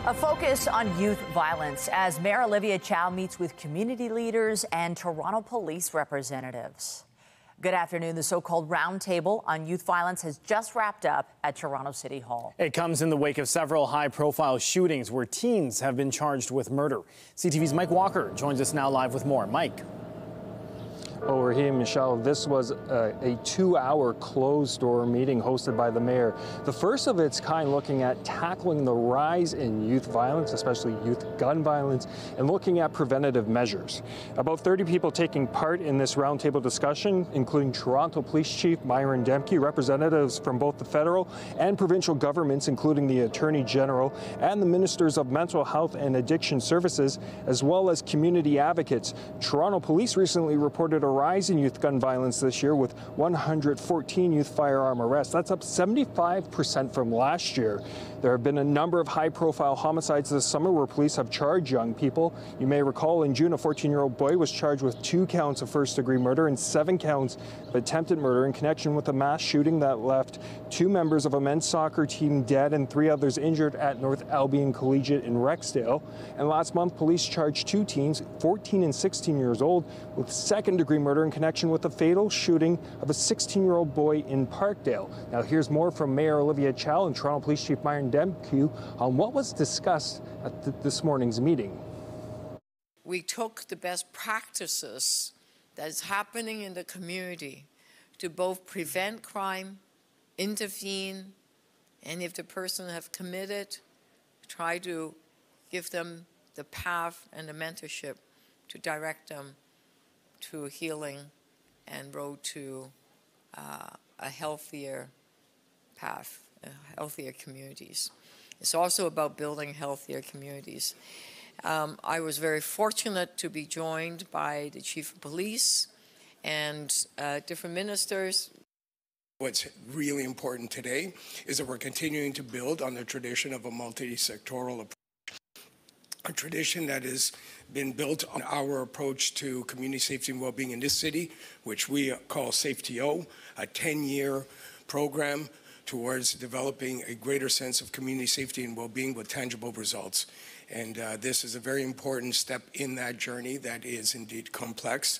A focus on youth violence as Mayor Olivia Chow meets with community leaders and Toronto police representatives. Good afternoon. The so-called roundtable on youth violence has just wrapped up at Toronto City Hall. It comes in the wake of several high-profile shootings where teens have been charged with murder. CTV's Mike Walker joins us now live with more. Mike. Oh, Raheem, Michelle, this was a 2-hour closed-door meeting hosted by the mayor. The first of its kind looking at tackling the rise in youth violence, especially youth gun violence, and looking at preventative measures. About 30 people taking part in this roundtable discussion, including Toronto Police Chief Myron Demke, representatives from both the federal and provincial governments, including the Attorney General and the Ministers of Mental Health and Addiction Services, as well as community advocates. Toronto Police recently reported a rise in youth gun violence this year with 114 youth firearm arrests. That's up 75% from last year. There have been a number of high-profile homicides this summer where police have charged young people. You may recall in June, a 14-year-old boy was charged with 2 counts of first-degree murder and 7 counts of attempted murder in connection with a mass shooting that left 2 members of a men's soccer team dead and 3 others injured at North Albion Collegiate in Rexdale. And last month, police charged 2 teens, 14 and 16 years old, with second-degree murder in connection with the fatal shooting of a 16-year-old boy in Parkdale. Now, here's more from Mayor Olivia Chow and Toronto Police Chief Myron Demke on what was discussed at this morning's meeting. We took the best practices that is happening in the community to both prevent crime, intervene, and if the person have committed, try to give them the path and the mentorship to direct them to healing and road to a healthier path, healthier communities. It's also about building healthier communities. I was very fortunate to be joined by the Chief of Police and different ministers. What's really important today is that we're continuing to build on the tradition of a multi-sectoral approach. A tradition that has been built on our approach to community safety and well-being in this city, which we call SafetyO, a 10-year program towards developing a greater sense of community safety and well-being with tangible results. And this is a very important step in that journey that is indeed complex.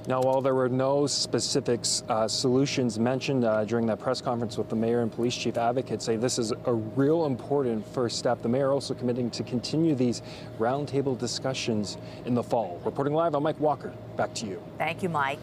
Now, while there were no specific solutions mentioned during that press conference with the mayor and police chief, advocates say this is a real important first step. The mayor also committing to continue these roundtable discussions in the fall. Reporting live, I'm Mike Walker. Back to you. Thank you, Mike.